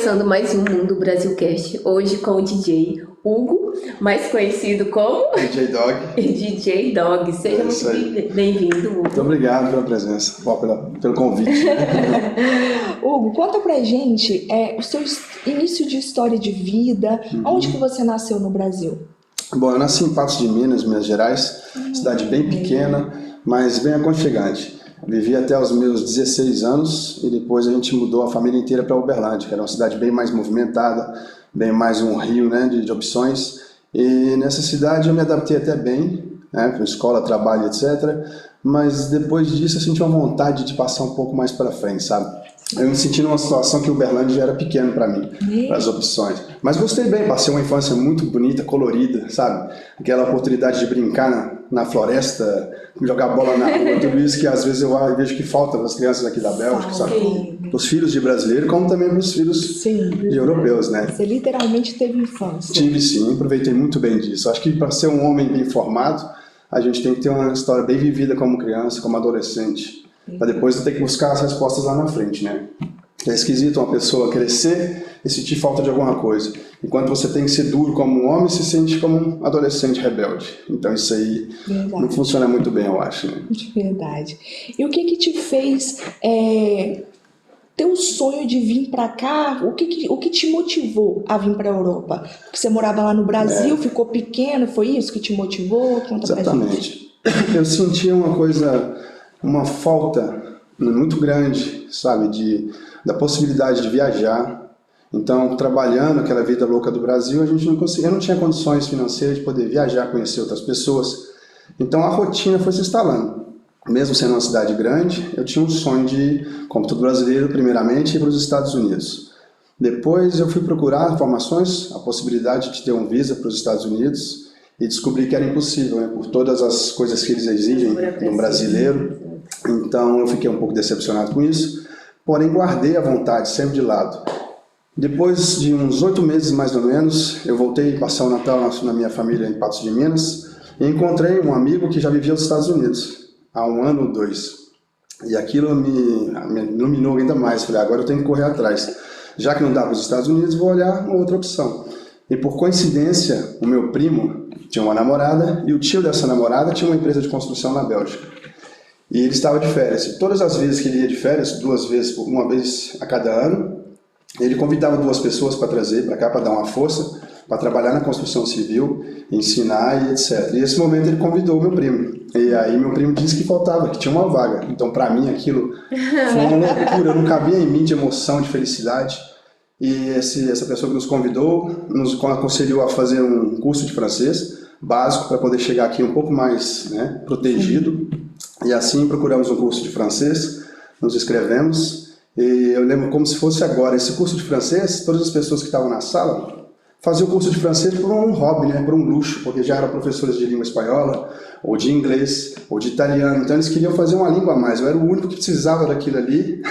começando mais um Mundo Brasilcast, hoje com o DJ Hugo, mais conhecido como DJ Dog. DJ Dog. Seja muito bem-vindo, Hugo. Muito obrigado pela presença, pelo convite. Hugo, conta pra gente o seu início de história de vida, onde que você nasceu no Brasil? Bom, eu nasci em Patos de Minas, Minas Gerais, cidade bem pequena, mas bem aconchegante. Vivi até os meus 16 anos e depois a gente mudou a família inteira para Uberlândia, que era uma cidade bem mais movimentada, bem mais um rio, né, de opções. E nessa cidade eu me adaptei até bem, né, com escola, trabalho, etc. Mas depois disso eu senti uma vontade de passar um pouco mais para frente, sabe? Eu me senti numa situação que Uberlândia já era pequeno para mim, para as opções. Mas gostei bem, passei uma infância muito bonita, colorida, sabe? Aquela oportunidade de brincar na floresta, jogar bola na rua, tudo isso que às vezes eu vejo que falta para as crianças aqui da Bélgica, sabe? Para os filhos de brasileiro, como também para os filhos de europeus, né? Você literalmente teve infância. Tive sim, aproveitei muito bem disso. Acho que para ser um homem bem formado, a gente tem que ter uma história bem vivida como criança, como adolescente. Para depois ter que buscar as respostas lá na frente, né? É esquisito uma pessoa crescer e sentir falta de alguma coisa. Enquanto você tem que ser duro como um homem, se sente como um adolescente rebelde. Então isso aí não funciona muito bem, eu acho. Né? De verdade. E o que te fez ter o sonho de vir para cá? O que te motivou a vir para a Europa? Porque você morava lá no Brasil, ficou pequeno, foi isso que te motivou? Conta Exatamente. Eu sentia uma falta muito grande, sabe, da possibilidade de viajar. Então, trabalhando aquela vida louca do Brasil, eu não tinha condições financeiras de poder viajar, conhecer outras pessoas. Então, a rotina foi se instalando. Mesmo sendo uma cidade grande, eu tinha um sonho de, como todo brasileiro, primeiramente, ir para os Estados Unidos. Depois, eu fui procurar informações, a possibilidade de ter um visa para os Estados Unidos, e descobri que era impossível, né, por todas as coisas que eles exigem de um brasileiro. Então eu fiquei um pouco decepcionado com isso, porém guardei a vontade sempre de lado. Depois de uns 8 meses mais ou menos, eu voltei a passar o Natal na minha família em Patos de Minas e encontrei um amigo que já vivia nos Estados Unidos há 1 ano ou 2. E aquilo me iluminou ainda mais. Falei, agora eu tenho que correr atrás. Já que não dá para os Estados Unidos, vou olhar uma outra opção. E por coincidência, o meu primo tinha uma namorada e o tio dessa namorada tinha uma empresa de construção na Bélgica. E ele estava de férias. E todas as vezes que ele ia de férias, uma vez a cada ano, ele convidava 2 pessoas para trazer para cá, para dar uma força, para trabalhar na construção civil, ensinar e etc. E nesse momento ele convidou o meu primo. E aí meu primo disse que faltava, que tinha uma vaga. Então para mim aquilo foi uma loucura, não cabia em mim de emoção, de felicidade. E essa pessoa que nos convidou, nos aconselhou a fazer um curso de francês básico para poder chegar aqui um pouco mais, né, protegido. E assim procuramos um curso de francês, nos inscrevemos, e eu lembro como se fosse agora, esse curso de francês, todas as pessoas que estavam na sala faziam o curso de francês por um hobby, né, por um luxo, porque já eram professores de língua espanhola, ou de inglês, ou de italiano, então eles queriam fazer uma língua a mais, eu era o único que precisava daquilo ali,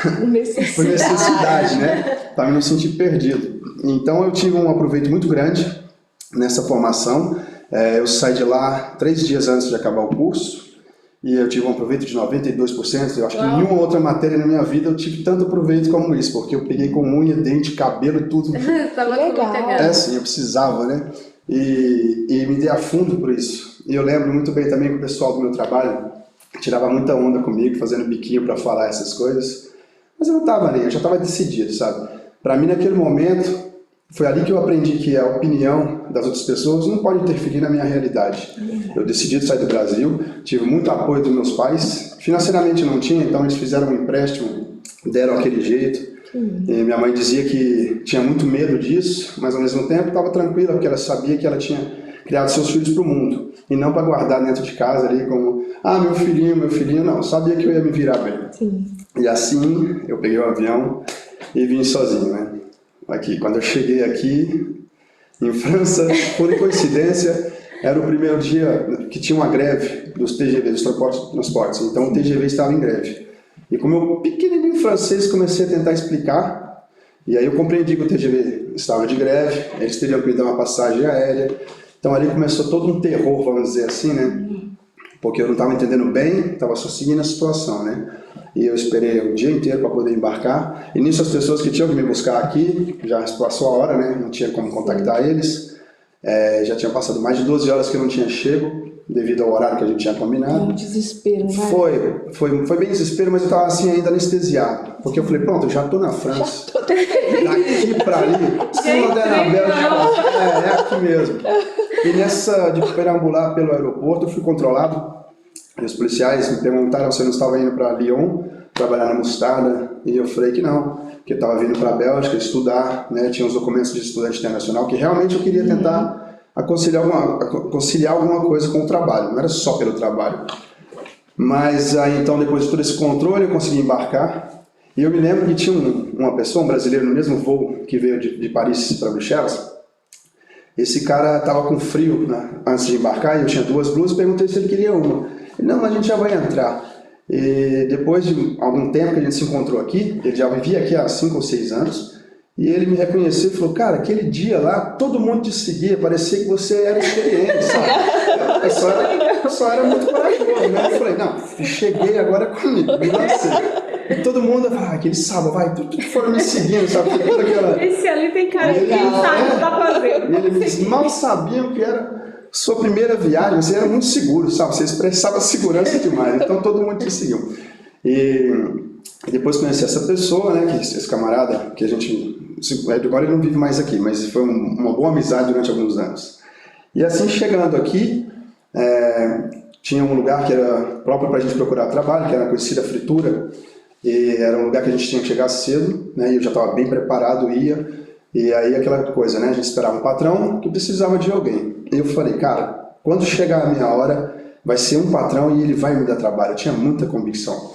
por necessidade, né, para me não sentir perdido. Então eu tive um aproveito muito grande nessa formação, eu saí de lá 3 dias antes de acabar o curso, e eu tive um aproveito de 92%, eu acho que em nenhuma outra matéria na minha vida eu tive tanto aproveito como isso, porque eu peguei com unha, dente, cabelo, tudo. Legal. Sim, eu precisava, né? E me dei a fundo por isso. E eu lembro muito bem também que o pessoal do meu trabalho tirava muita onda comigo, fazendo biquinho para falar essas coisas, mas eu não estava ali, eu já estava decidido, sabe? Para mim, naquele momento, foi ali que eu aprendi que a opinião das outras pessoas não pode interferir na minha realidade. Eu decidi sair do Brasil, tive muito apoio dos meus pais, financeiramente não tinha, então eles fizeram um empréstimo, deram aquele jeito. E minha mãe dizia que tinha muito medo disso, mas ao mesmo tempo estava tranquila, porque ela sabia que ela tinha criado seus filhos para o mundo, e não para guardar dentro de casa ali como, meu filhinho, não, sabia que eu ia me virar bem. Sim. E assim eu peguei o avião e vim sozinho, né? Aqui, quando eu cheguei aqui em França, por coincidência, era o primeiro dia que tinha uma greve dos TGV, dos transportes, então o TGV estava em greve. E com o meu pequenininho francês comecei a tentar explicar, e aí eu compreendi que o TGV estava de greve, eles teriam que me dar uma passagem aérea, então ali começou todo um terror, vamos dizer assim, né? porque eu não estava entendendo bem, estava só seguindo a situação, né? E eu esperei o dia inteiro para poder embarcar. E nisso as pessoas que tinham que me buscar aqui, já passou a hora, né? Não tinha como contactar eles. Já tinha passado mais de 12 horas que eu não tinha chego, devido ao horário que a gente tinha combinado. Um desespero, né? Foi bem desespero, mas eu estava assim ainda anestesiado. Porque eu falei, pronto, eu já estou na França. Daqui para ali, se não der na Bélgica, é aqui mesmo. E nessa de perambular pelo aeroporto, eu fui controlado. E os policiais me perguntaram se eu não estava indo para Lyon, trabalhar na mostarda. E eu falei que não, que eu estava vindo para a Bélgica estudar, né? Tinha os documentos de estudante internacional, que realmente eu queria tentar conciliar alguma coisa com o trabalho, não era só pelo trabalho. Mas aí então, depois de todo esse controle, eu consegui embarcar. E eu me lembro que tinha uma pessoa, um brasileiro, no mesmo voo que veio de Paris para Bruxelas. Esse cara estava com frio, né, antes de embarcar, e eu tinha 2 blusas, perguntei se ele queria uma. Ele, não, mas a gente já vai entrar. E depois de algum tempo que a gente se encontrou aqui, ele já vivia aqui há 5 ou 6 anos, e ele me reconheceu e falou, cara, aquele dia lá, todo mundo te seguia, parecia que você era experiente, sabe? Eu só era muito corajoso, né? Eu falei, não, cheguei agora comigo, me lancei. E todo mundo, aquele sábado, vai, tudo foram me seguindo, sabe? Toda aquela... Esse ali tem cara de quem sabe o que tá fazendo. E eles mal sabiam que era sua primeira viagem, você era muito seguro, sabe? Você expressava segurança demais, então todo mundo te seguiu. E depois conheci essa pessoa, né, esse camarada, que a gente, agora ele não vive mais aqui, mas foi uma boa amizade durante alguns anos. E assim, chegando aqui, tinha um lugar que era próprio para a gente procurar trabalho, que era a conhecida Fritura, e era um lugar que a gente tinha que chegar cedo, né, e eu já estava bem preparado, ia, e aí aquela coisa, né, a gente esperava um patrão que precisava de alguém. E eu falei, cara, quando chegar a minha hora, vai ser um patrão e ele vai me dar trabalho. Eu tinha muita convicção.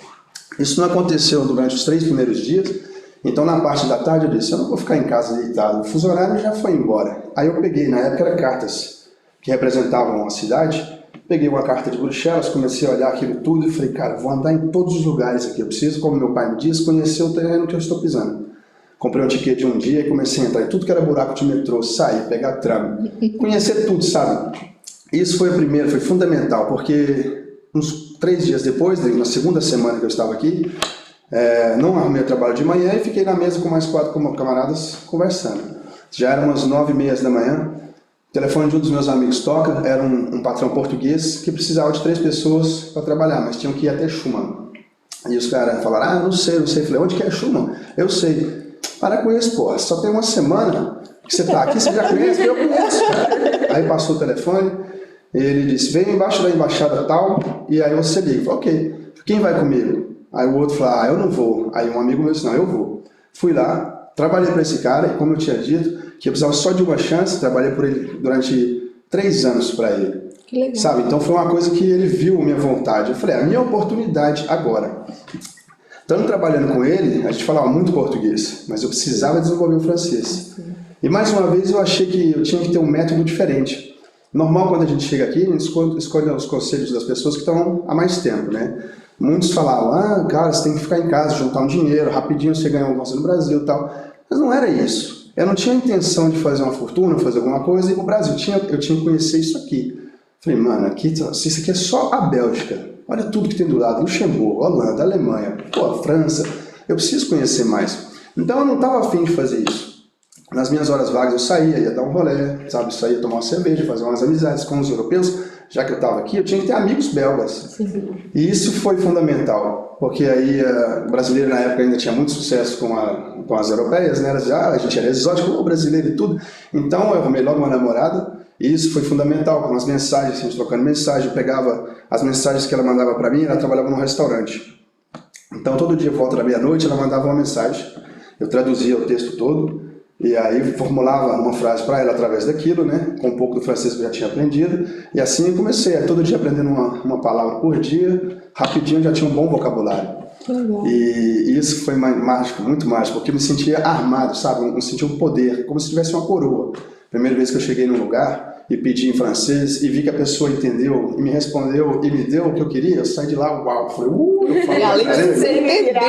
Isso não aconteceu durante os 3 primeiros dias, então na parte da tarde eu disse, eu não vou ficar em casa deitado, o fuso horário já foi embora. Aí eu peguei, na época era cartas que representavam a cidade, peguei uma carta de Bruxelas, comecei a olhar aquilo tudo e falei, cara, vou andar em todos os lugares aqui, eu preciso, como meu pai me disse, conhecer o terreno que eu estou pisando. Comprei um ticket de um dia e comecei a entrar em tudo que era buraco de metrô, sair, pegar tram, conhecer tudo, sabe? Isso foi foi fundamental, porque uns 3 dias depois, na segunda semana que eu estava aqui, não arrumei o trabalho de manhã e fiquei na mesa com mais 4 camaradas conversando. Já eram umas 9h30 da manhã, o telefone de um dos meus amigos toca, era um patrão português que precisava de 3 pessoas para trabalhar, mas tinham que ir até Schumann. E os caras falaram, não sei. Eu falei, onde que é Schumann? Eu sei. Para com isso, pô, só tem uma semana que você está aqui, você já conhece? Eu conheço, cara. Aí passou o telefone, ele disse, vem embaixo da embaixada tal, e aí você liga. Eu falei, ok, quem vai comigo? Aí o outro falou, eu não vou. Aí um amigo meu disse, não, eu vou. Fui lá, trabalhei para esse cara, e como eu tinha dito, que eu precisava só de uma chance, trabalhei por ele durante 3 anos para ele. Que legal. Sabe? Então foi uma coisa que ele viu minha vontade. Eu falei, a minha oportunidade agora. Estando trabalhando com ele, a gente falava muito português, mas eu precisava desenvolver o francês. E mais uma vez eu achei que eu tinha que ter um método diferente. Normal, quando a gente chega aqui, a gente escolhe os conselhos das pessoas que estão há mais tempo, né? Muitos falavam, cara, você tem que ficar em casa, juntar um dinheiro, rapidinho você ganha um negócio no Brasil e tal. Mas não era isso. Eu não tinha a intenção de fazer uma fortuna, fazer alguma coisa, e no Brasil eu tinha que conhecer isso aqui. Falei, mano, isso aqui é só a Bélgica. Olha tudo que tem do lado, Luxemburgo, Holanda, Alemanha, França. Eu preciso conhecer mais. Então eu não estava afim de fazer isso. Nas minhas horas vagas eu saía, ia dar um rolê, sabe? Saía tomar uma cerveja, fazer umas amizades com os europeus. Já que eu estava aqui, eu tinha que ter amigos belgas. Sim. E isso foi fundamental, porque aí o brasileiro na época ainda tinha muito sucesso com as europeias, né? A gente era exótico, o brasileiro e tudo. Então eu arrumei logo uma namorada. E isso foi fundamental, com as mensagens, a gente trocando mensagem, eu pegava as mensagens que ela mandava para mim, ela trabalhava num restaurante. Então todo dia, por volta da meia-noite, ela mandava uma mensagem, eu traduzia o texto todo, e aí formulava uma frase para ela através daquilo, né, com um pouco do francês que eu já tinha aprendido, e assim eu comecei, todo dia aprendendo uma palavra por dia, rapidinho já tinha um bom vocabulário. E isso foi mágico, muito mágico, porque eu me sentia armado, sabe, eu sentia um poder, como se tivesse uma coroa. Primeira vez que eu cheguei num lugar e pedi em francês e vi que a pessoa entendeu e me respondeu e me deu o que eu queria, eu saí de lá, uau, falei, eu falo, além de você entendeu,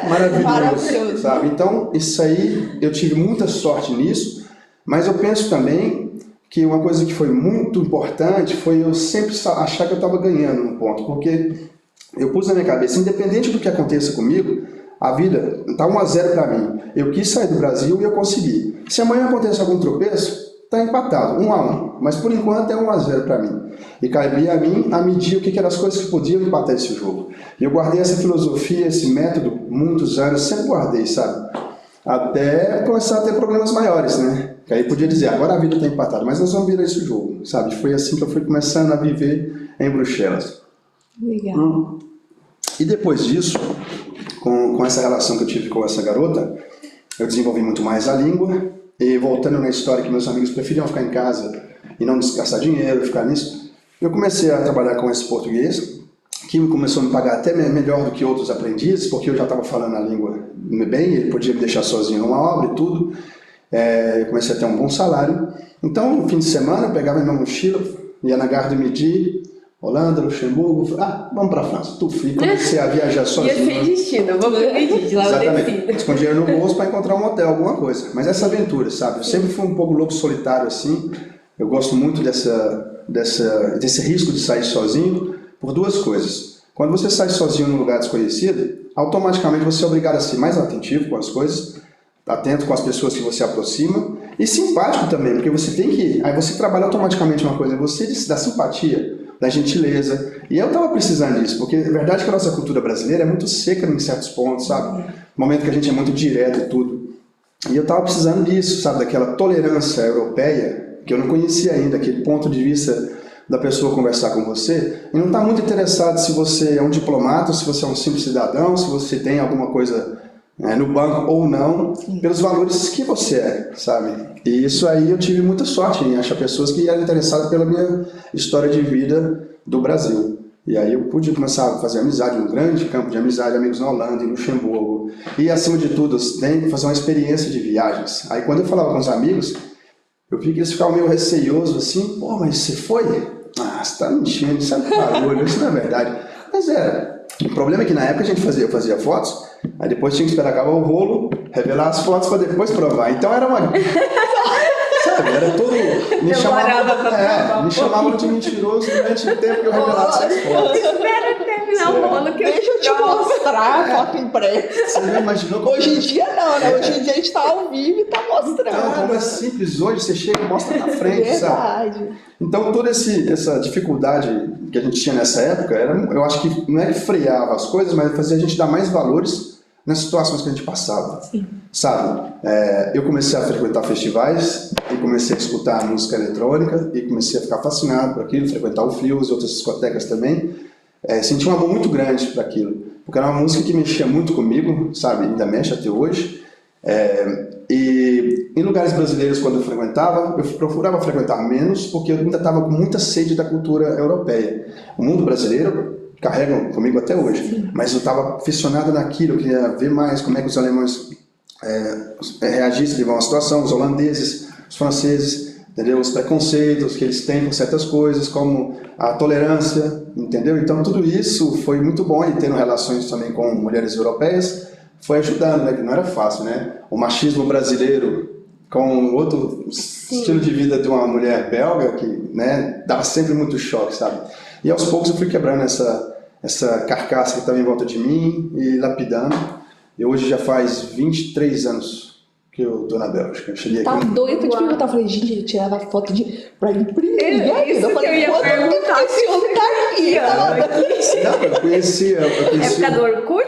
maravilhoso, sabe? Então, isso aí, eu tive muita sorte nisso, mas eu penso também que uma coisa que foi muito importante foi eu sempre achar que eu estava ganhando no ponto, porque eu pus na minha cabeça, independente do que aconteça comigo, a vida está 1-0 para mim. Eu quis sair do Brasil e eu consegui. Se amanhã acontecer algum tropeço, está empatado, 1-1. Mas por enquanto é 1-0 para mim. E cabia a mim a medir o que eram as coisas que podiam empatar esse jogo. E eu guardei essa filosofia, esse método, muitos anos, sempre guardei, sabe? Até começar a ter problemas maiores, né? Que aí podia dizer, agora a vida está empatada, mas nós vamos virar esse jogo, sabe? Foi assim que eu fui começando a viver em Bruxelas. Legal. E depois disso, com essa relação que eu tive com essa garota, eu desenvolvi muito mais a língua, e voltando na história que meus amigos preferiam ficar em casa e não gastar dinheiro, ficar nisso, eu comecei a trabalhar com esse português, que começou a me pagar até melhor do que outros aprendizes, porque eu já estava falando a língua bem, ele podia me deixar sozinho numa obra e tudo. Eu comecei a ter um bom salário. Então, no fim de semana, eu pegava minha mochila, ia na Gare du Midi, Holanda, Luxemburgo, vamos para a França, tu fica, comecei a viajar sozinho. Ia sem destino, vamos pro Midi, de lá eu Exatamente, com dinheiro no bolso para encontrar um hotel, alguma coisa. Mas essa aventura, sabe, eu sempre fui um pouco lobo solitário assim, eu gosto muito desse risco de sair sozinho, por duas coisas. Quando você sai sozinho num lugar desconhecido, automaticamente você é obrigado a ser mais atentivo com as coisas, atento com as pessoas que você aproxima, e simpático também, porque você tem que... Aí você trabalha automaticamente uma coisa, você da simpatia, da gentileza, e eu estava precisando disso, porque é verdade que a nossa cultura brasileira é muito seca em certos pontos, sabe? No momento que a gente é muito direto e tudo. E eu estava precisando disso, sabe? Daquela tolerância europeia, que eu não conhecia ainda, aquele ponto de vista da pessoa conversar com você, e não está muito interessado se você é um diplomata, se você é um simples cidadão, se você tem alguma coisa no banco ou não, pelos valores que você é, sabe? E isso aí eu tive muita sorte em achar pessoas que eram interessadas pela minha história de vida do Brasil. E aí eu pude começar a fazer amizade, um grande campo de amizade, amigos na Holanda, em Luxemburgo. E acima de tudo, eu tenho que fazer uma experiência de viagens. Aí quando eu falava com os amigos, eu vi que eles ficavam meio receiosos assim, pô, mas você foi? Ah, você tá mentindo, isso é barulho, isso não é verdade. Mas era. O problema é que na época eu fazia fotos, aí depois tinha que esperar acabar o rolo, revelar as fotos para depois provar. Então era uma... Sabe, era todo... Me chamavam de mentiroso durante o tempo que eu revelava essas fotos. Espera terminar o rolo que Deixa eu te mostrar a foto impressa. Você não imaginou como... Hoje em dia não, né? Hoje em dia a gente tá ao vivo e tá mostrando. Então, como é simples hoje, você chega e mostra na frente, Verdade. sabe? Então, toda essa dificuldade que a gente tinha nessa época, eu acho que não é que freava as coisas, mas fazia a gente dar mais valores nas situações que a gente passava. Sim. Sabe? Eu comecei a frequentar festivais, e comecei a escutar música eletrônica, e comecei a ficar fascinado por aquilo, frequentar o Fios e outras discotecas também. Senti um amor muito grande para aquilo, porque era uma música que mexia muito comigo, sabe? Ainda mexe até hoje. E em lugares brasileiros, quando eu frequentava, eu procurava frequentar menos, porque eu ainda estava com muita sede da cultura europeia. O mundo brasileiro carrega comigo até hoje, mas eu estava aficionado naquilo, eu queria ver mais como é que os alemães reagissem a uma situação, os holandeses, os franceses, entendeu? Os preconceitos que eles têm com certas coisas, como a tolerância, entendeu? Então tudo isso foi muito bom, e tendo relações também com mulheres europeias, foi ajudando, né? Que não era fácil, né? O machismo brasileiro com outro estilo de vida de uma mulher belga que, né, dava sempre muito choque, sabe? E aos poucos eu fui quebrando essa carcaça que estava em volta de mim e lapidando. E hoje já faz 23 anos que eu tô na Bélgica. Eu cheguei Tá aqui... doido pra te perguntar. Eu falei, gente, ele tirava foto pra imprimir. Isso Eu falei, que eu ia quando perguntar. esse homem tá aqui? Não, eu conheci... Época do Orkut?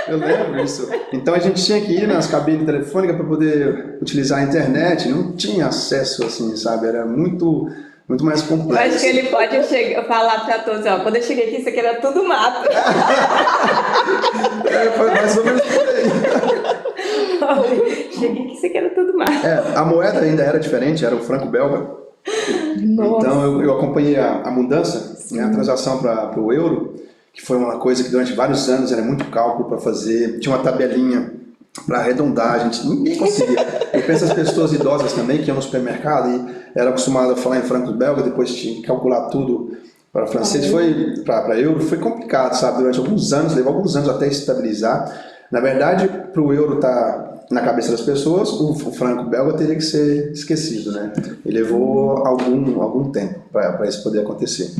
Eu lembro isso. Então a gente tinha que ir nas cabines telefônicas para poder utilizar a internet. Não tinha acesso assim, sabe? Era muito mais complexo. Eu acho que ele pode falar para todos, ó, quando eu cheguei aqui, isso aqui era tudo mato. Foi mais ou menos por aí. Cheguei aqui, isso aqui era tudo mato. A moeda ainda era diferente, era o franco belga. Nossa. Então eu acompanhei a mudança, né, a transação para o euro, que foi uma coisa que durante vários anos era muito cálculo para fazer, tinha uma tabelinha para arredondar, ninguém conseguia. Eu penso as pessoas idosas também que iam no supermercado e eram acostumadas a falar em franco belga, depois tinha que calcular tudo para francês, para euro, foi complicado, sabe? Durante alguns anos, levou alguns anos até estabilizar. Na verdade, para o euro estar na cabeça das pessoas, o frango belga teria que ser esquecido, né? E levou algum tempo para isso poder acontecer.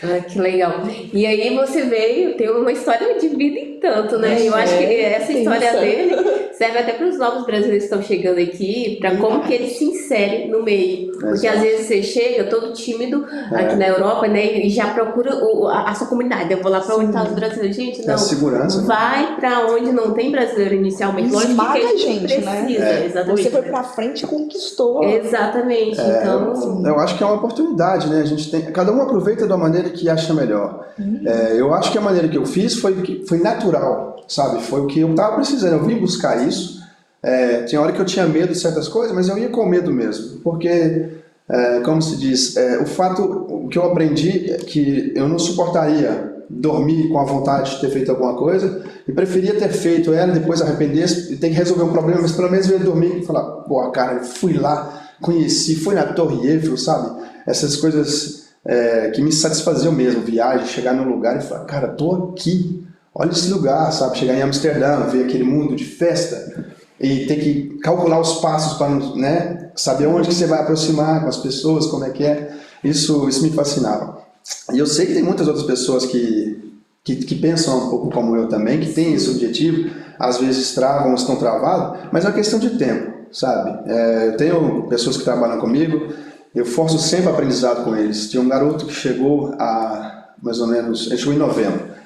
Ah, que legal. E aí você veio, tem uma história de vida em tanto, né? Eu acho que essa história dele serve até para os novos brasileiros que estão chegando aqui, para como que eles se inserem no meio. Porque às vezes você chega todo tímido aqui na Europa, né? E já procura a sua comunidade. Eu vou lá para onde estão os brasileiros. Gente, não. Segurança, vai para onde não tem brasileiro inicialmente. Esmaga que a gente, precisa, né? Exatamente. Você foi para frente e conquistou. Exatamente. Então, eu acho que é uma oportunidade, né? A gente tem, cada um aproveita da maneira que acha melhor. Eu acho que a maneira que eu fiz foi natural, sabe? Foi o que eu estava precisando. Eu vim buscar isso. Tinha hora que eu tinha medo de certas coisas, mas eu ia com medo mesmo. Porque, como se diz, o que eu aprendi é que eu não suportaria dormir com a vontade de ter feito alguma coisa e preferia ter feito ela, depois arrepender e ter que resolver um problema, mas pelo menos eu ia dormir e falar, pô, cara, eu fui lá, conheci, fui na Torre Eiffel, sabe? Essas coisas que me satisfaziam mesmo, viagem, chegar num lugar e falar, cara, tô aqui, olha esse lugar, sabe? Chegar em Amsterdã, ver aquele mundo de festa e ter que calcular os passos para, né, saber onde que você vai aproximar com as pessoas, como é que é. Isso me fascinava. E eu sei que tem muitas outras pessoas que pensam um pouco como eu também, que têm esse objetivo, às vezes travam, estão travados, mas é uma questão de tempo, sabe? Eu tenho pessoas que trabalham comigo, eu forço sempre aprendizado com eles. Tinha um garoto que chegou mais ou menos, ele chegou em novembro,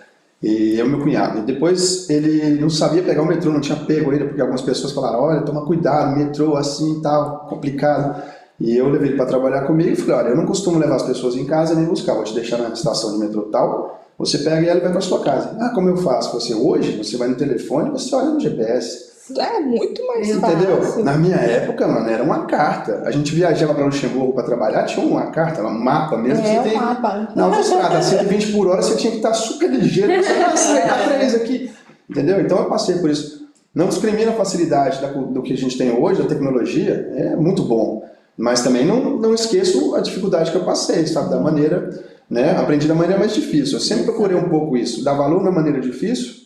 e é o meu cunhado. E depois ele não sabia pegar o metrô, não tinha pego ainda, porque algumas pessoas falaram, olha, toma cuidado, metrô assim e tal, complicado. E eu levei ele para trabalhar comigo e falei, olha, eu não costumo levar as pessoas em casa nem buscar, vou te deixar na estação de metrô tal, você pega e ela vai para sua casa. Ah, como eu faço? Hoje, você vai no telefone e você olha no GPS. É muito mais Entendeu? fácil. Na minha época, mano, era uma carta. A gente viajava para Luxemburgo para trabalhar, tinha uma carta, um mapa mesmo. Mapa. Na autostrada, a 120 por hora, você tinha que estar super ligeiro. Você vai sair 3 aqui. Entendeu? Então eu passei por isso. Não discrimina a facilidade do que a gente tem hoje, da tecnologia, é muito bom. Mas também não esqueço a dificuldade que eu passei, sabe? Da maneira, né? Aprendi da maneira mais difícil. Eu sempre procurei um pouco isso, dar valor na maneira difícil,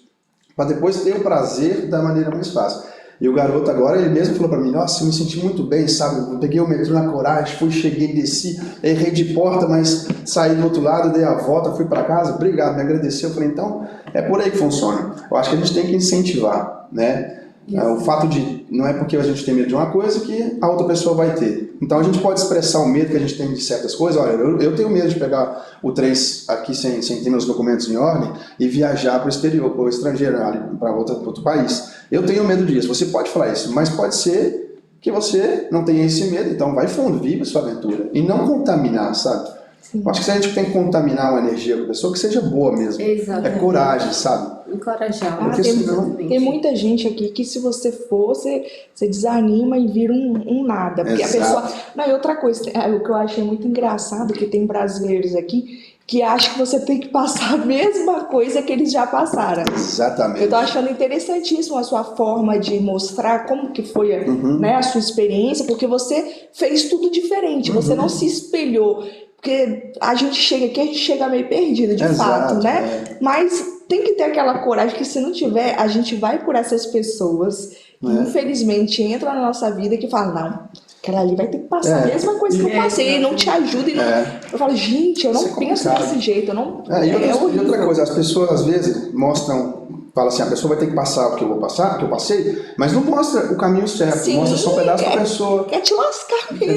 para depois ter o prazer da maneira mais fácil. E o garoto agora, ele mesmo falou para mim, nossa, eu me senti muito bem, sabe? Eu peguei o metrô na coragem, cheguei, desci, errei de porta, mas saí do outro lado, dei a volta, fui para casa, obrigado, me agradeceu. Eu falei, então, é por aí que funciona. Eu acho que a gente tem que incentivar, né? O fato de, não é porque a gente tem medo de uma coisa que a outra pessoa vai ter. Então a gente pode expressar o medo que a gente tem de certas coisas. Olha, eu tenho medo de pegar o trem aqui sem ter meus documentos em ordem e viajar para o exterior, para o estrangeiro, para outro país. Eu tenho medo disso. Você pode falar isso, mas pode ser que você não tenha esse medo. Então vai fundo, vive a sua aventura. E não contaminar, sabe? Sim. Acho que se a gente tem que contaminar uma energia com a pessoa, que seja boa mesmo. Exatamente. É coragem, sabe? Encorajar. Tem muita gente aqui que se você for, você desanima e vira um nada. Porque Exato. a pessoa... Não, e outra coisa, o que eu achei muito engraçado, que tem brasileiros aqui que acham que você tem que passar a mesma coisa que eles já passaram. Exatamente. Eu tô achando interessantíssimo a sua forma de mostrar como que foi né, a sua experiência, porque você fez tudo diferente, você não se espelhou. Porque a gente chega aqui, a gente chega meio perdido, de fato, né? Mas tem que ter aquela coragem que se não tiver, a gente vai por essas pessoas que infelizmente entram na nossa vida e que falam, não, aquela ali vai ter que passar a mesma coisa que eu passei, e não te ajuda. E não... Eu falo, gente, eu não penso desse jeito, eu não... E outra coisa, as pessoas às vezes mostram, fala assim, a pessoa vai ter que passar o que eu vou passar, o que eu passei, mas não mostra o caminho certo, Sim, mostra só um pedaço da pessoa. Quer te lascar mesmo.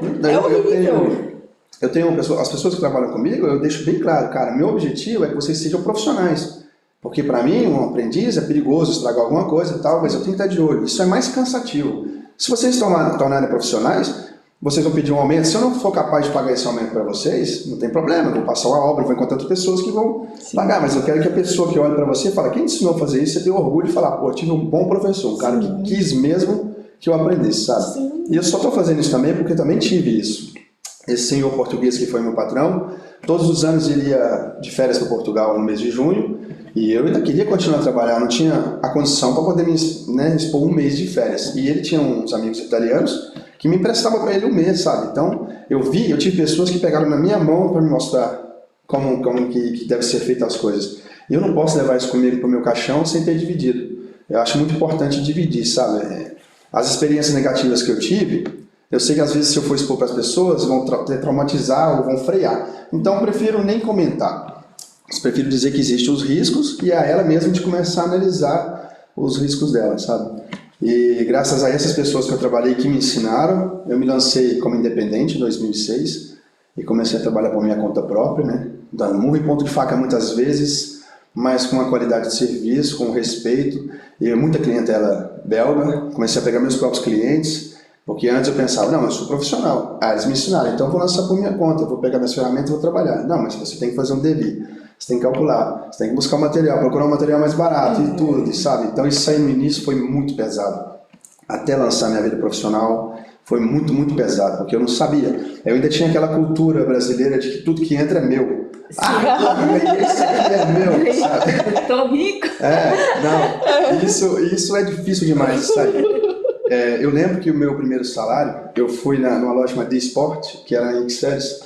Entendeu? É horrível. Eu tenho as pessoas que trabalham comigo, eu deixo bem claro, cara, meu objetivo é que vocês sejam profissionais. Porque para mim, um aprendiz é perigoso estragar alguma coisa e tal, mas eu tenho que estar de olho. Isso é mais cansativo. Se vocês tornarem profissionais, vocês vão pedir um aumento. Se eu não for capaz de pagar esse aumento para vocês, não tem problema, eu vou passar uma obra, vou encontrar outras pessoas que vão pagar. Mas eu quero que a pessoa que olhe para você fale, quem ensinou a fazer isso, você tenha orgulho de falar, pô, eu tive um bom professor, um cara que quis mesmo que eu aprendesse, sabe? Sim. E eu só estou fazendo isso também porque eu também tive isso. Esse senhor português que foi meu patrão, todos os anos ele ia de férias para Portugal no mês de junho, e eu ainda queria continuar a trabalhar, não tinha a condição para poder me expor um mês de férias. E ele tinha uns amigos italianos que me emprestavam para ele um mês, sabe? Então eu tive pessoas que pegaram na minha mão para me mostrar como que deve ser feita as coisas. E eu não posso levar isso comigo para o meu caixão sem ter dividido. eu acho muito importante dividir, sabe? As experiências negativas que eu tive, eu sei que às vezes se eu for expor para as pessoas, vão traumatizar ou vão frear. Então eu prefiro nem comentar. Eu prefiro dizer que existem os riscos e a ela mesma de começar a analisar os riscos dela, sabe? E graças a essas pessoas que eu trabalhei que me ensinaram, eu me lancei como independente em 2006 e comecei a trabalhar por minha conta própria, né? Dando murro em ponto de faca muitas vezes, mas com uma qualidade de serviço, com respeito. E muita clientela belga, comecei a pegar meus próprios clientes, porque antes eu pensava, não, eu sou profissional. Ah, eles me ensinaram, então eu vou lançar por minha conta, eu vou pegar minhas ferramentas e vou trabalhar. Não, mas você tem que fazer um dever, você tem que calcular, você tem que buscar o material, procurar um material mais barato e tudo, sabe? Então isso aí no início foi muito pesado. Até lançar minha vida profissional foi muito, muito pesado, porque eu não sabia. Eu ainda tinha aquela cultura brasileira de que tudo que entra é meu. Isso aqui é meu, sabe? Tô rico. Isso é difícil demais de sair. Eu lembro que o meu primeiro salário, eu fui numa loja chamada Sport, que era em Ixelles,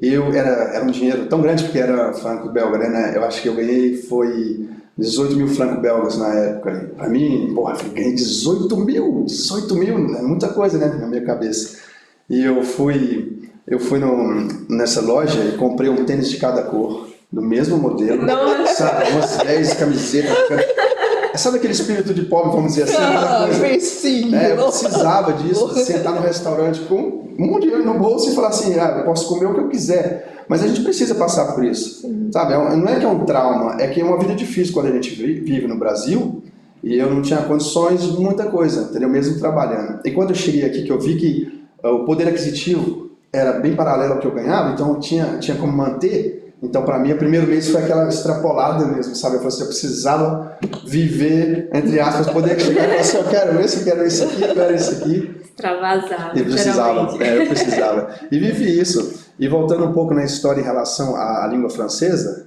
e era um dinheiro tão grande, porque era franco belga, né? Eu acho que eu ganhei, foi 18 mil francos belgas na época. Pra mim, porra, eu ganhei 18 mil, é muita coisa, né, na minha cabeça. E eu fui nessa loja e comprei um tênis de cada cor, do mesmo modelo, sabe, umas 10 camisetas. Sabe aquele espírito de pobre, vamos dizer assim? Eu precisava disso, sentar no restaurante com um dinheiro no bolso e falar assim, eu posso comer o que eu quiser. Mas a gente precisa passar por isso, sabe? Não é que é um trauma, é que é uma vida difícil quando a gente vive no Brasil e eu não tinha condições de muita coisa, entendeu? Mesmo trabalhando. E quando eu cheguei aqui, que eu vi que o poder aquisitivo era bem paralelo ao que eu ganhava, então eu tinha como manter. Então, para mim, o primeiro mês foi aquela extrapolada mesmo, sabe? Eu falei assim, eu precisava viver, entre aspas, poder chegar e falar assim, eu quero esse aqui, eu quero esse aqui. Extravasar, eu precisava. E vivi isso. E voltando um pouco na história em relação à língua francesa,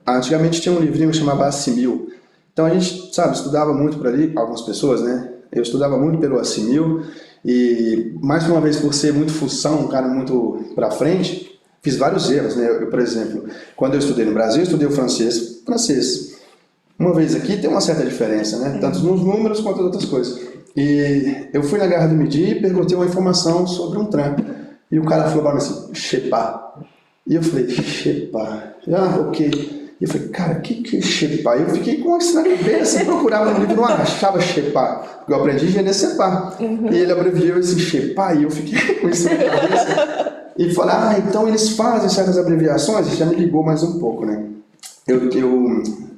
antigamente tinha um livrinho que chamava Assimil. Então a gente, sabe, estudava muito por ali, algumas pessoas, né? Eu estudava muito pelo Assimil e, mais uma vez, por ser muito fução, um cara muito pra frente, fiz vários erros, né? Eu, por exemplo, quando eu estudei no Brasil, eu estudei o francês. Uma vez aqui tem uma certa diferença, né? Tanto nos números quanto em outras coisas. E eu fui na Gare du Midi e perguntei uma informação sobre um trem. E o cara falou para mim assim, Shepa. E eu falei, Shepa. Ok. E eu falei, cara, o que é Shepa? Eu fiquei com isso na cabeça, procurava no livro, não achava Shepa. Porque eu aprendi Genesepa. E ele abreviou esse Shepa e eu fiquei com isso na cabeça. E falei, então eles fazem certas abreviações, já me ligou mais um pouco, né?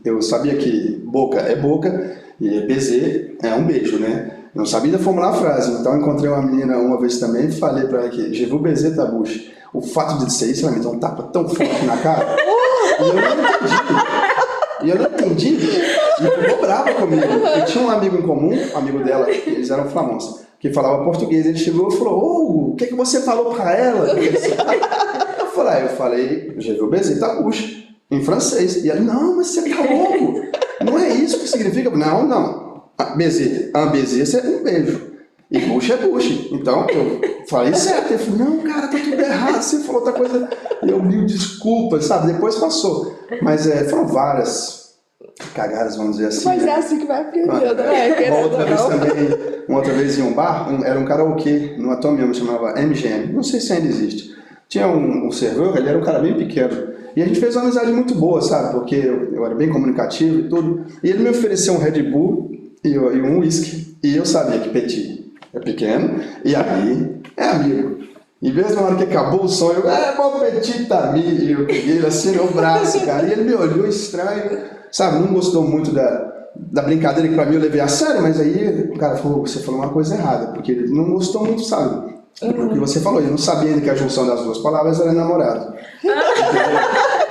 Eu sabia que boca é boca e baiser é um beijo, né? Não sabia formular a frase, então encontrei uma menina uma vez também e falei pra ela que je vous baiser ta bouche. O fato de ser isso, ela me deu um tapa tão forte na cara, e eu não entendi, e ficou brava comigo. Eu tinha um amigo em comum, um amigo dela, eles eram flamands, que falava português, ele chegou e falou, o que você falou pra ela? Eu falei, je vous baiser ta bouche. Em francês. E ela, não, mas você tá louco. Não é isso que significa. Não. Baiser é um beijo. E buche é buche. Então, eu falei certo. Eu falei, não, cara, tá tudo errado. Você falou outra coisa. E eu mil desculpas, sabe? Depois passou. Mas foram várias cagadas, vamos dizer assim. Mas é assim que vai aprendendo, né? Uma outra vez em um bar, era um karaokê no Atomium, chamava MGM. Não sei se ainda existe. Tinha um servidor, ele era um cara bem pequeno. E a gente fez uma amizade muito boa, sabe? Porque eu era bem comunicativo e tudo. E ele me ofereceu um Red Bull e um whisky. E eu sabia que Petit é pequeno e aí é amigo. E mesmo na hora que acabou o som, bom Petit tá ali. E eu peguei ele assim no braço, cara. E ele me olhou estranho, sabe? Não gostou muito da brincadeira que pra mim eu levei a sério. Mas aí o cara falou, você falou uma coisa errada. Porque ele não gostou muito, sabe? O que você falou, eu não sabia ainda que a junção das duas palavras era namorado.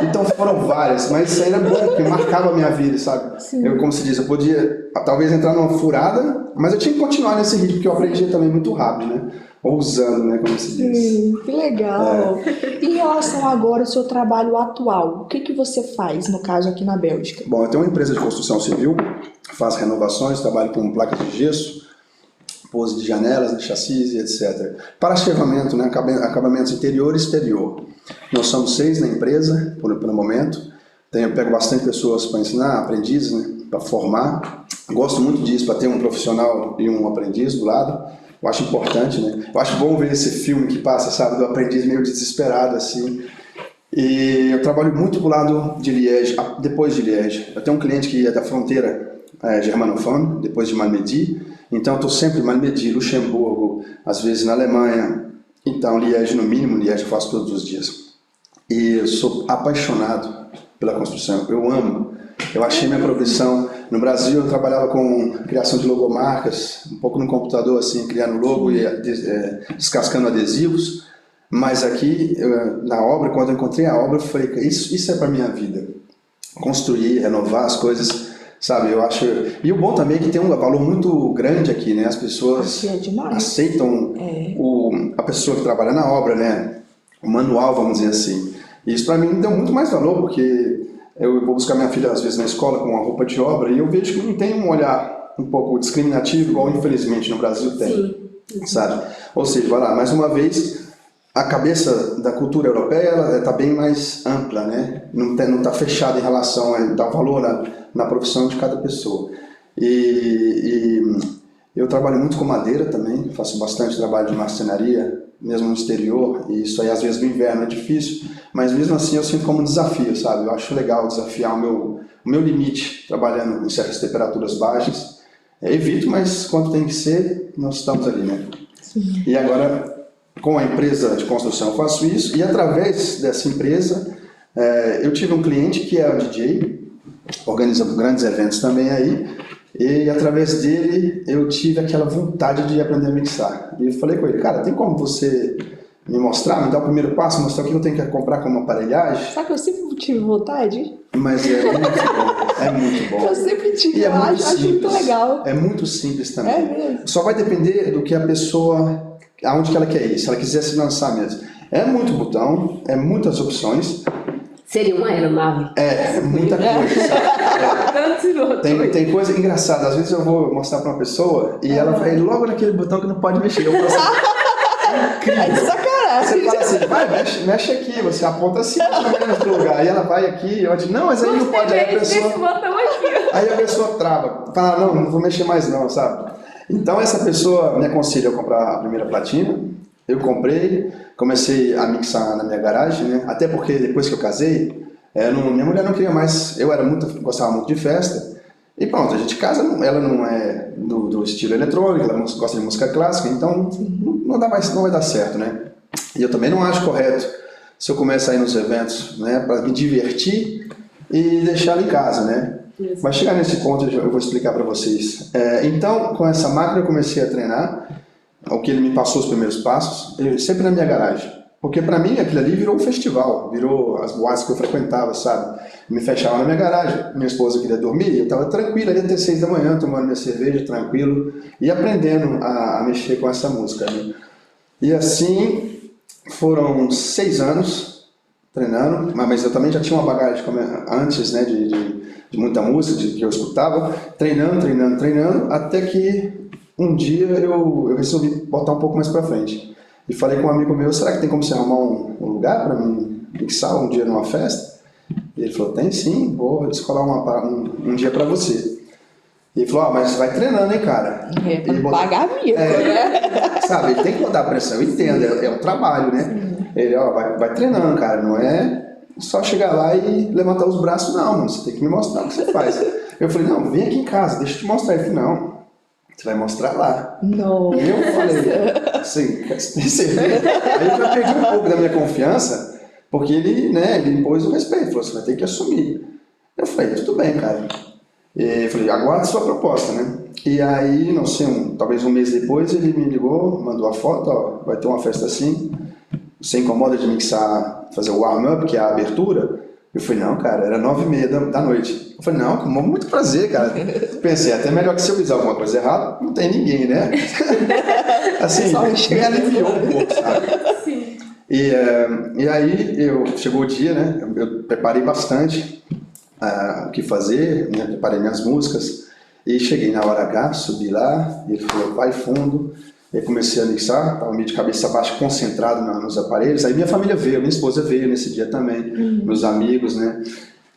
Então foram várias, mas isso aí era bom, porque marcava a minha vida, sabe? Eu, como se diz, eu podia talvez entrar numa furada, mas eu tinha que continuar nesse ritmo, porque eu aprendia também muito rápido, né? Ousando, né, como se diz. Sim, que legal. Em relação agora ao seu trabalho atual, o que você faz, no caso, aqui na Bélgica? Bom, eu tenho uma empresa de construção civil, faço renovações, trabalho com placas de gesso, pose de janelas, né, chassis e etc. Parachaveamento, né, acabamentos interior e exterior. Nós somos 6 na empresa, por momento. Eu pego bastante pessoas para ensinar, aprendizes, né, para formar. Gosto muito disso, para ter um profissional e um aprendiz do lado. Eu acho importante, né? Eu acho bom ver esse filme que passa, sabe, do aprendiz meio desesperado, assim. E eu trabalho muito pro lado de Liège, depois de Liège. Eu tenho um cliente que é da fronteira germanofone, depois de Malmedy. Então eu estou sempre em Malmedy, Luxemburgo, às vezes na Alemanha. Então Liège no mínimo, Liège eu faço todos os dias. E eu sou apaixonado pela construção, eu amo. Eu achei minha profissão. No Brasil eu trabalhava com criação de logomarcas, um pouco no computador, assim, criando logo e descascando adesivos. Mas aqui, na obra, quando eu encontrei a obra, eu falei, isso é para minha vida. Construir, renovar as coisas, sabe? Eu acho... E o bom também é que tem um valor muito grande aqui, né? As pessoas aceitam a pessoa que trabalha na obra, né? O manual, vamos dizer assim. E isso para mim me deu muito mais valor, porque eu vou buscar minha filha às vezes na escola com uma roupa de obra e eu vejo que não tem um olhar um pouco discriminativo, igual infelizmente no Brasil tem, sabe? Ou seja, vai lá, mais uma vez, a cabeça da cultura europeia ela está bem mais ampla, né? Não está fechada em relação a dar valor na profissão de cada pessoa. E eu trabalho muito com madeira também, faço bastante trabalho de marcenaria, mesmo no exterior, e isso aí às vezes no inverno é difícil, mas mesmo assim eu sinto como um desafio, sabe? Eu acho legal desafiar o meu limite, trabalhando em certas temperaturas baixas. Evito, mas quando tem que ser, nós estamos ali, né? Sim. E agora, com a empresa de construção eu faço isso, e através dessa empresa, eu tive um cliente que é o DJ, organiza grandes eventos também aí, e através dele eu tive aquela vontade de aprender a mixar. E eu falei com ele, cara, tem como você me mostrar, me dar o primeiro passo, mostrar o que eu tenho que comprar como aparelhagem? Sabe que eu sempre tive vontade? Mas é muito bom, é muito bom. Eu sempre tive, eu acho muito legal. É muito simples também. É mesmo. Só vai depender do que a pessoa, aonde que ela quer ir, se ela quiser se lançar mesmo. É muito botão, é muitas opções. Seria uma aeronave. É muita coisa. Tem coisa engraçada. Às vezes eu vou mostrar para uma pessoa e ela vai logo naquele botão que não pode mexer. Eu falo assim, é de sacanagem. Você fala assim, vai, mexe aqui. Você aponta assim no lugar. E ela vai aqui. Eu digo, não, mas aí não pode. Aí a pessoa trava. Fala, não vou mexer mais não, sabe? Então essa pessoa me aconselha a comprar a primeira platina. Eu comprei, comecei a mixar na minha garagem, né? Até porque depois que eu casei, minha mulher não queria mais, gostava muito de festa, e pronto, a gente casa, ela não é do estilo eletrônico, ela gosta de música clássica, então não vai dar certo, né? E eu também não acho correto se eu começar a ir nos eventos, né, para me divertir e deixar ela em casa, né? Isso. Mas chegar nesse ponto eu vou explicar para vocês. Então, com essa máquina eu comecei a treinar, o que ele me passou os primeiros passos, sempre na minha garagem. Porque para mim aquilo ali virou um festival, virou as boates que eu frequentava, sabe? Me fechava na minha garagem, minha esposa queria dormir, eu estava tranquilo ali até 6 da manhã, tomando minha cerveja, tranquilo, e aprendendo a mexer com essa música, né? E assim foram 6 anos treinando, mas eu também já tinha uma bagagem antes, né, de muita música, que eu escutava, treinando, até que um dia eu resolvi botar um pouco mais pra frente. E falei com um amigo meu, será que tem como você arrumar um lugar para mim mixar um dia numa festa? E ele falou, tem sim, vou descolar um dia para você. E ele falou, mas vai treinando, hein, cara? Pagar mico, né? Sabe, ele tem que botar pressão, eu entendo, é um trabalho, né? Sim. Ele, vai treinando, cara, não é só chegar lá e levantar os braços, não, mano, você tem que me mostrar o que você faz. Eu falei, não, vem aqui em casa, deixa eu te mostrar. Ele falou, não, você vai mostrar lá. Não. E eu falei, assim, tem certeza? Aí eu já perdi um pouco da minha confiança, porque ele impôs o respeito, falou, você vai ter que assumir. Eu falei, tudo bem, cara. E eu falei, aguarde sua proposta, né? E aí, não sei, talvez um mês depois, ele me ligou, mandou a foto, ó, vai ter uma festa assim, você incomoda de mixar, fazer o warm-up, que é a abertura? Eu falei, não, cara, era 9h30 da noite. Eu falei, não, com muito prazer, cara. Pensei, até melhor que se eu fizer alguma coisa errada, não tem ninguém, né? Assim, me aliviou um pouco, sabe? Sim. E aí, chegou o dia, né? Eu preparei bastante o que fazer, né? Preparei minhas músicas. E cheguei na hora H, subi lá, e ele falou, vai fundo. E comecei a mixar, estava meio de cabeça baixa, concentrado nos aparelhos. Aí minha família veio, minha esposa veio nesse dia também, meus amigos, né?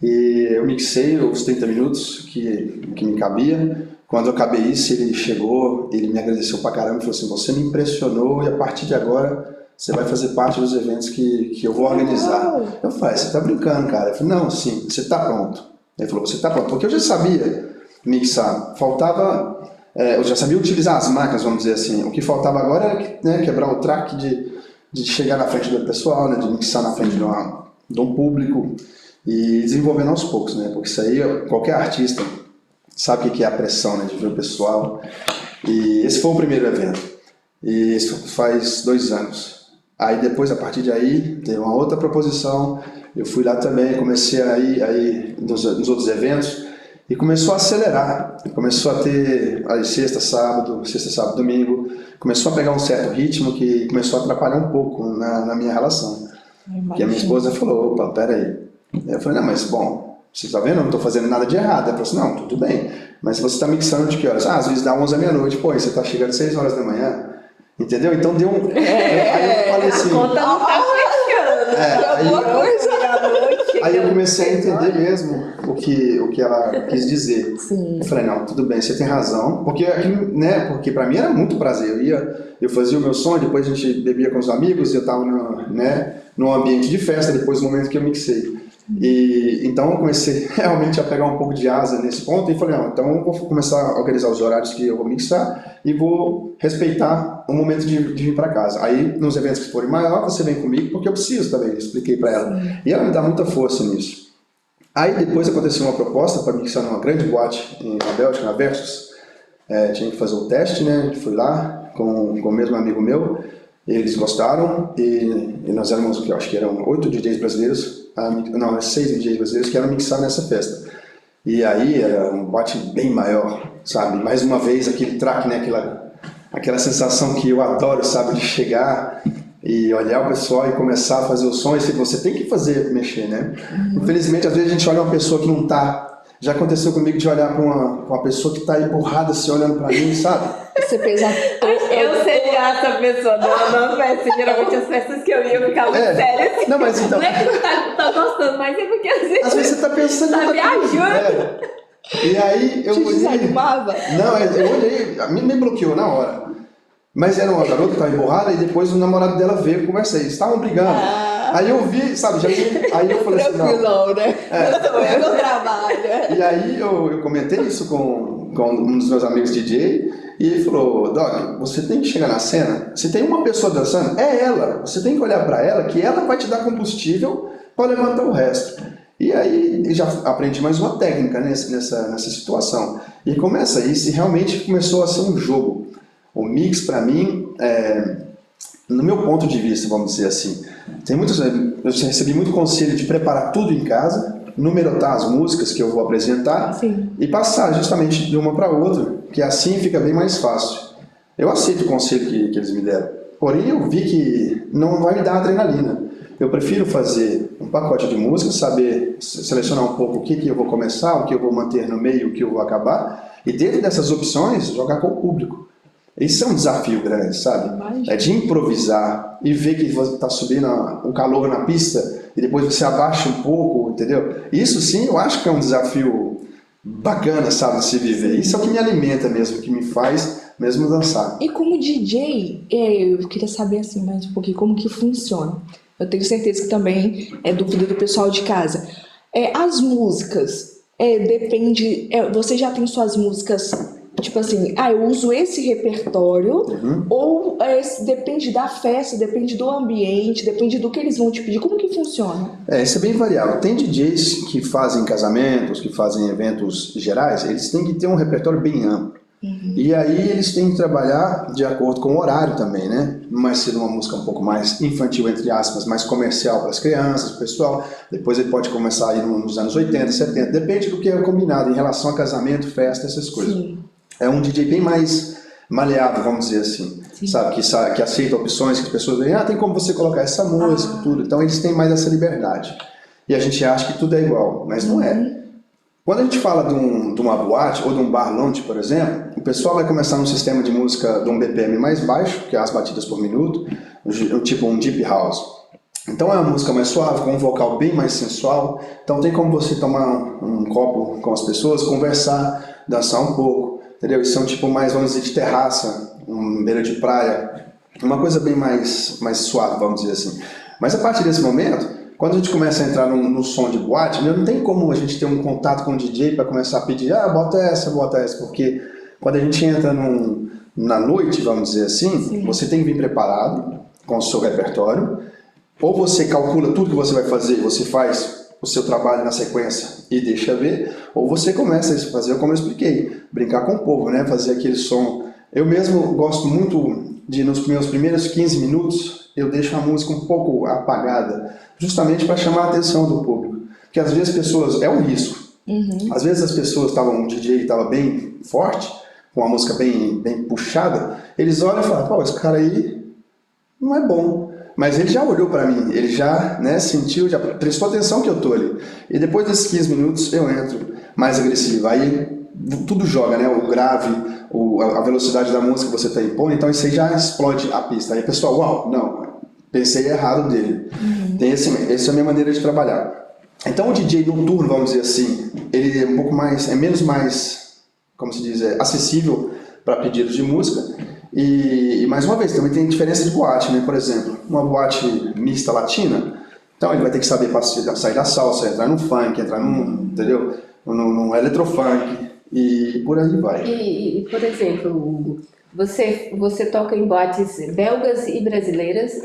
E eu mixei os 30 minutos que me cabia. Quando eu acabei isso, ele chegou, ele me agradeceu pra caramba e falou assim, você me impressionou e a partir de agora você vai fazer parte dos eventos que eu vou organizar. Eu falei, você tá brincando, cara? Eu falei, não, sim, você tá pronto. Ele falou, você tá pronto, porque eu já sabia mixar, faltava, eu já sabia utilizar as máquinas, vamos dizer assim, o que faltava agora era, né, quebrar o track de chegar na frente do pessoal, né, de mixar na frente de um público e desenvolvendo aos poucos, né, porque isso aí, qualquer artista sabe o que é a pressão, né, de ver o pessoal. E esse foi o primeiro evento, e isso faz 2 anos. Aí depois, a partir de aí, teve uma outra proposição, eu fui lá também, comecei a ir nos outros eventos, e começou a acelerar, começou a ter aí sexta, sábado, domingo, começou a pegar um certo ritmo que começou a atrapalhar um pouco na minha relação. Porque a minha esposa falou, opa, peraí. Eu falei, não, mas bom, você tá vendo, eu não tô fazendo nada de errado. Ela falou assim, não, tudo bem, mas você tá mixando de que horas? Ah, às vezes dá 11 da meia-noite, pô, e você tá chegando às 6 horas da manhã, entendeu? Então deu um... Aí eu falei assim... A conta não tá fechando. Aí eu comecei a entender mesmo o que ela quis dizer. Sim. Eu falei, não, tudo bem, você tem razão. Porque, né, porque pra mim era muito prazer. Eu fazia o meu som, depois a gente bebia com os amigos, eu tava num ambiente de festa, depois do momento que eu mixei. E então eu comecei realmente a pegar um pouco de asa nesse ponto e falei, não, então eu vou começar a organizar os horários que eu vou mixar e vou respeitar o momento de vir para casa. Aí nos eventos que forem maior, você vem comigo porque eu preciso também, eu expliquei para ela. E ela me dá muita força nisso. Aí depois aconteceu uma proposta para mixar numa grande boate na Bélgica, na Versus. Tinha que fazer o teste, né? Fui lá com o mesmo amigo meu. Eles gostaram e nós éramos, eu acho que eram 8 DJs brasileiros, não, 6 DJs brasileiros que eram mixar nessa festa. E aí era um boate bem maior, sabe? Mais uma vez aquele track, né? Aquela sensação que eu adoro, sabe? De chegar e olhar o pessoal e começar a fazer o som e você tem que fazer, mexer, né? Infelizmente, às vezes a gente olha uma pessoa que não tá. Já aconteceu comigo de olhar para uma pessoa que tá empurrada assim, olhando para mim, sabe? Você fez a... Eu seria essa pessoa numa festa. Geralmente as festas que eu ia eu ficava séria assim. Não, mas então... Não é que não tá gostando, mas é porque às vezes você tá pensando... tá viajando. E aí eu olhei... desanimava? Não, eu olhei, a mim me bloqueou na hora. Mas era uma garota que estava emburrada e depois o namorado dela veio conversar. Eles estavam brigando. Aí eu vi, sabe, aí eu falei assim, não. Tranquilão, né? Não é meu trabalho. E aí eu comentei isso com um dos meus amigos DJ e ele falou, Doc, você tem que chegar na cena, se tem uma pessoa dançando, é ela. Você tem que olhar para ela que ela vai te dar combustível para levantar o resto. E aí já aprendi mais uma técnica nessa situação. E começa isso e realmente começou a ser um jogo. O mix, para mim, no meu ponto de vista, vamos dizer assim, eu recebi muito conselho de preparar tudo em casa, numerotar as músicas que eu vou apresentar. Sim. E passar justamente de uma para outra, que assim fica bem mais fácil. Eu aceito o conselho que eles me deram, porém eu vi que não vai me dar adrenalina. Eu prefiro fazer um pacote de músicas, saber selecionar um pouco o que eu vou começar, o que eu vou manter no meio, o que eu vou acabar, e dentro dessas opções, jogar com o público. Isso é um desafio grande, sabe? Imagina. É de improvisar e ver que você está subindo o calor na pista e depois você abaixa um pouco, entendeu? Isso sim, eu acho que é um desafio bacana, sabe, de se viver. Isso é o que me alimenta mesmo, que me faz mesmo dançar. E como DJ, eu queria saber assim mais um pouquinho como que funciona. Eu tenho certeza que também é dúvida do pessoal de casa. As músicas, depende... você já tem suas músicas... Tipo assim, eu uso esse repertório, ou depende da festa, depende do ambiente, depende do que eles vão te pedir. Como que funciona? Isso é bem variável. Tem DJs que fazem casamentos, que fazem eventos gerais, eles têm que ter um repertório bem amplo. E aí eles têm que trabalhar de acordo com o horário também, né? Mas sendo uma música um pouco mais infantil, entre aspas, mais comercial para as crianças, o pessoal. Depois ele pode começar aí nos anos 80, 70, depende do que é combinado em relação a casamento, festa, essas coisas. Sim. É um DJ bem mais maleável, vamos dizer assim, sabe? Que aceita opções, que as pessoas veem, tem como você colocar essa música, tudo. Então eles têm mais essa liberdade. E a gente acha que tudo é igual, mas não é. Quando a gente fala de uma boate ou de um bar lounge, por exemplo, o pessoal vai começar num sistema de música de um BPM mais baixo, que é as batidas por minuto, tipo um deep house. Então é uma música mais suave, com um vocal bem mais sensual. Então tem como você tomar um copo com as pessoas, conversar, dançar um pouco, entendeu? Isso é um tipo mais, vamos dizer, de terraça, beira de praia, uma coisa bem mais suave, vamos dizer assim. Mas a partir desse momento, quando a gente começa a entrar no som de boate, não tem como a gente ter um contato com o DJ para começar a pedir, bota essa, porque quando a gente entra na noite, vamos dizer assim, sim, você tem que vir preparado com o seu repertório, ou você calcula tudo que você vai fazer, você faz o seu trabalho na sequência e deixa ver, ou você começa a fazer, como eu expliquei, brincar com o povo, né? Fazer aquele som. Eu mesmo gosto muito de, nos meus primeiros 15 minutos, eu deixo a música um pouco apagada, justamente para chamar a atenção do público. Porque às vezes as pessoas, é um risco, às vezes as pessoas o DJ estava bem forte, com a música bem puxada, eles olham e falam, pô, esse cara aí não é bom. Mas ele já olhou para mim, ele já, né, sentiu, já prestou atenção que eu tô ali. E depois desses 15 minutos eu entro mais agressivo. Aí tudo joga, né? O grave, a velocidade da música que você está impondo, então isso aí já explode a pista. Aí o pessoal, uau, não, pensei errado dele. Essa é a minha maneira de trabalhar. Então o DJ noturno, vamos dizer assim, ele é um pouco mais, menos como se diz, acessível para pedidos de música. E mais uma vez, também tem diferença de boate, né? Por exemplo, uma boate mista latina, então ele vai ter que saber sair da salsa, entrar no funk, entrar entendeu? Num eletrofunk e por aí vai. E por exemplo, você toca em boates belgas e brasileiras,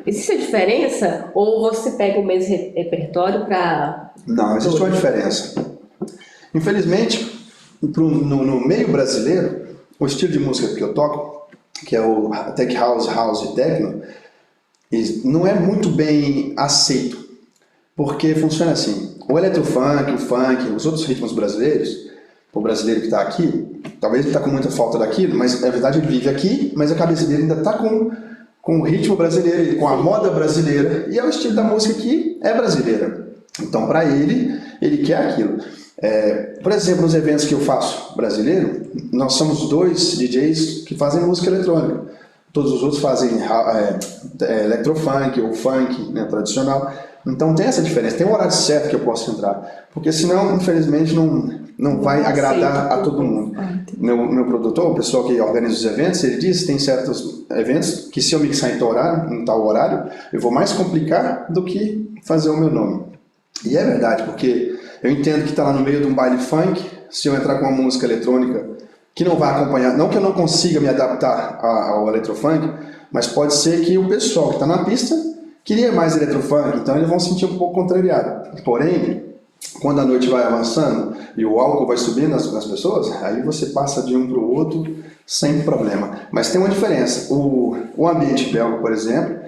existe a diferença? Ou você pega o mesmo repertório para... Não, existe uma diferença. Infelizmente, no meio brasileiro, o estilo de música que eu toco, que é o Tech House, House e Techno, não é muito bem aceito, porque funciona assim, o eletrofunk, o funk, os outros ritmos brasileiros, o brasileiro que está aqui, talvez ele está com muita falta daquilo, mas na verdade ele vive aqui, mas a cabeça dele ainda está com o ritmo brasileiro, com a moda brasileira, e é o estilo da música que é brasileira. Então para ele quer aquilo. Por exemplo, nos eventos que eu faço brasileiro, nós somos 2 DJs que fazem música eletrônica. Todos os outros fazem electrofunk ou funk, né, tradicional. Então tem essa diferença, tem um horário certo que eu posso entrar. Porque senão, infelizmente, não vai agradar a todo mundo. Meu produtor, o pessoal que organiza os eventos, ele diz que tem certos eventos que se eu mixar em tal horário, eu vou mais complicar do que fazer o meu nome. E é verdade, porque eu entendo que está lá no meio de um baile funk, se eu entrar com uma música eletrônica que não vai acompanhar, não que eu não consiga me adaptar ao eletrofunk, mas pode ser que o pessoal que está na pista queria mais eletrofunk, então eles vão se sentir um pouco contrariados. Porém, quando a noite vai avançando e o álcool vai subindo nas pessoas, aí você passa de um para o outro sem problema. Mas tem uma diferença, o ambiente belga, por exemplo,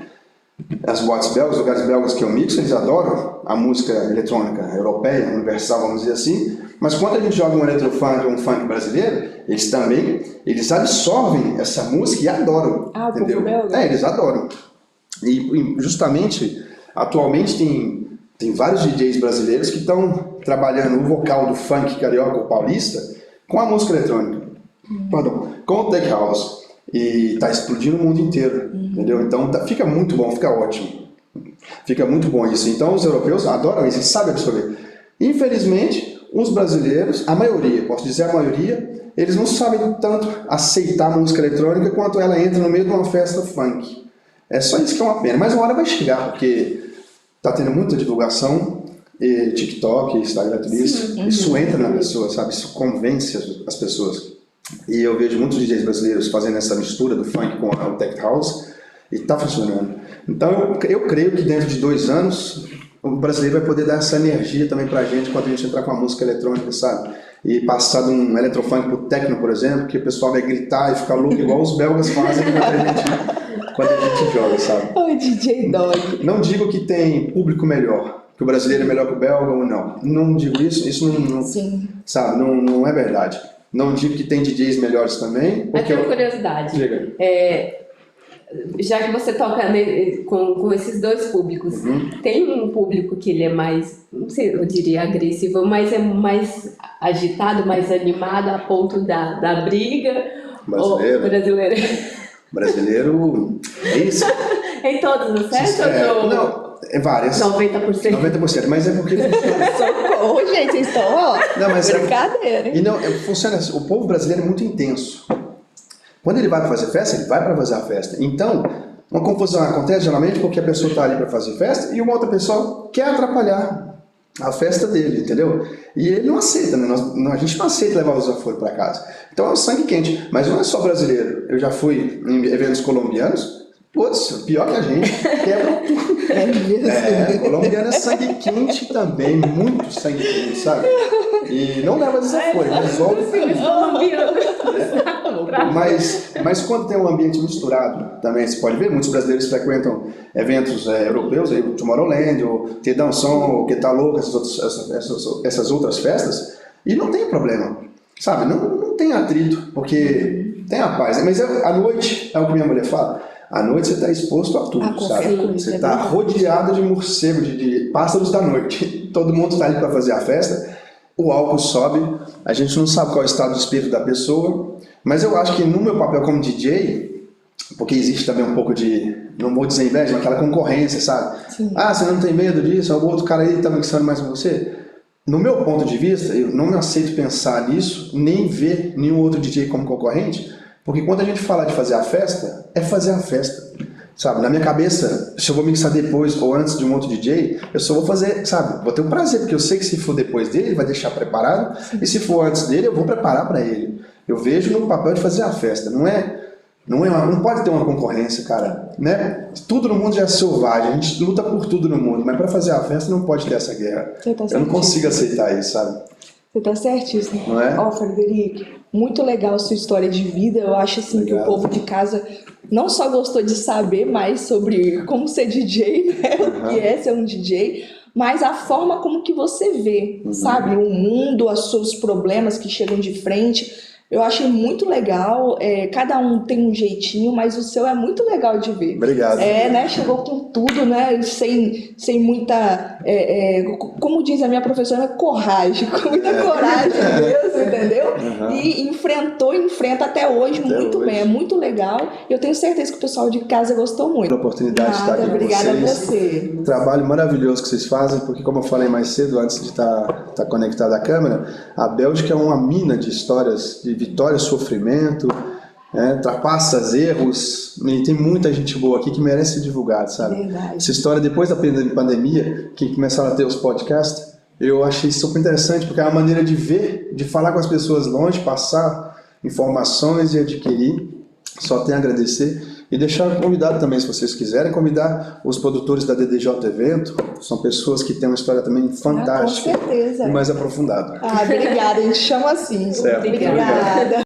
as boates belgas, os lugares belgas que eu mixo, eles adoram a música eletrônica europeia, universal, vamos dizer assim, mas quando a gente joga um eletrofunk ou um funk brasileiro, eles absorvem essa música e adoram, entendeu? O povo belga? Eles adoram. E justamente, atualmente tem vários DJs brasileiros que estão trabalhando o vocal do funk carioca ou paulista com a música eletrônica, com o Tech House. E está explodindo o mundo inteiro, entendeu? Então fica muito bom, fica ótimo. Fica muito bom isso. Então os europeus adoram isso, eles sabem absorver. Infelizmente, os brasileiros, a maioria, posso dizer a maioria, eles não sabem tanto aceitar a música eletrônica quanto ela entra no meio de uma festa funk. É só isso que é uma pena. Mas uma hora vai chegar, porque está tendo muita divulgação, e TikTok, Instagram, tudo isso. Isso entra na pessoa, sabe? Isso convence as pessoas. E eu vejo muitos DJs brasileiros fazendo essa mistura do funk com o Tech House e está funcionando. Então eu creio que dentro de 2 anos o brasileiro vai poder dar essa energia também pra gente quando a gente entrar com a música eletrônica, sabe? E passar de um eletrofunk pro techno, por exemplo, que o pessoal vai gritar e ficar louco igual os belgas fazem quando a gente joga, sabe? Oi, DJ Dog. Não digo que tem público melhor, que o brasileiro é melhor que o belga ou não. Não digo isso não Sim. Sabe? Não é verdade. Não digo que tem DJs melhores também. Mas tem uma curiosidade. Diga. Já que você toca com esses 2 públicos, tem um público que ele é mais, não sei, eu diria agressivo, mas é mais agitado, mais animado a ponto da briga? Brasileiro é isso. Em todas as festas? Não, Várias. 90%. 90%, mas é porque... Socorro, gente, vocês estão, ó, Não, mas brincadeira, hein? E não, funciona assim, o povo brasileiro é muito intenso. Quando ele vai para fazer festa, ele vai para fazer a festa. Então, uma confusão acontece geralmente porque a pessoa está ali para fazer festa e uma outra pessoa quer atrapalhar a festa dele, entendeu? E ele não aceita, né? A gente não aceita levar os desaforos para casa. Então é um sangue quente. Mas não é só brasileiro. Eu já fui em eventos colombianos, putz, pior que a gente, quebra tudo. É mesmo. Colombiano é sangue quente também, muito sangue quente, sabe? E não leva desaforo, resolve. Mas quando tem um ambiente misturado, também você pode ver, muitos brasileiros frequentam eventos europeus, aí, o Tomorrowland, o Tedanção, o Que Tá Louco, essas outras festas, e não tem problema, sabe? Não tem atrito, porque tem a paz. Mas à noite, é o que minha mulher fala, à noite você está exposto a tudo, sabe? Você está rodeado de morcegos, de pássaros da noite. Todo mundo está ali para fazer a festa, o álcool sobe, a gente não sabe qual é o estado de espírito da pessoa, mas eu acho que no meu papel como DJ, porque existe também um pouco de, não vou dizer inveja, mas aquela concorrência, sabe? Sim. Ah, você não tem medo disso? O outro cara aí está mixando mais com você? No meu ponto de vista, eu não me aceito pensar nisso, nem ver nenhum outro DJ como concorrente, porque quando a gente fala de fazer a festa, é fazer a festa. Sabe, na minha cabeça, se eu vou mixar depois ou antes de um outro DJ, eu só vou fazer, sabe, vou ter um prazer, porque eu sei que se for depois dele, ele vai deixar preparado, e se for antes dele, eu vou preparar para ele. Eu vejo no papel de fazer a festa, não pode ter uma concorrência, cara, né? Tudo no mundo já é selvagem, a gente luta por tudo no mundo, mas para fazer a festa não pode ter essa guerra. Eu não consigo aceitar isso, sabe? Você tá certíssimo. Não é? Ó, Frederico, muito legal a sua história de vida. Eu acho assim Obrigado. que o povo de casa não só gostou de saber mais sobre como ser DJ, né? O que é ser um DJ, mas a forma como que você vê, sabe? O mundo, os seus problemas que chegam de frente. Eu achei muito legal, cada um tem um jeitinho, mas o seu é muito legal de ver. Obrigado. Né? Chegou com tudo, né? Sem muita, como diz a minha professora, coragem, com muita coragem mesmo, entendeu? E enfrenta até hoje muito bem, é muito legal. E eu tenho certeza que o pessoal de casa gostou muito. A oportunidade de estar aqui com obrigada vocês. a você. Um trabalho maravilhoso que vocês fazem, porque como eu falei mais cedo, antes de estar conectado à câmera, a Bélgica é uma mina de histórias, de vitória, sofrimento, trapaças, erros, e tem muita gente boa aqui que merece ser divulgada, sabe? Verdade. Essa história, depois da pandemia, que começaram a ter os podcasts, eu achei super interessante, porque é uma maneira de ver, de falar com as pessoas longe, passar informações e adquirir. Só tenho a agradecer e deixar convidado também, se vocês quiserem, convidar os produtores da DDJ Evento, são pessoas que têm uma história também fantástica, com certeza. e mais aprofundada. Obrigada, a gente chama assim. Certo. Obrigada.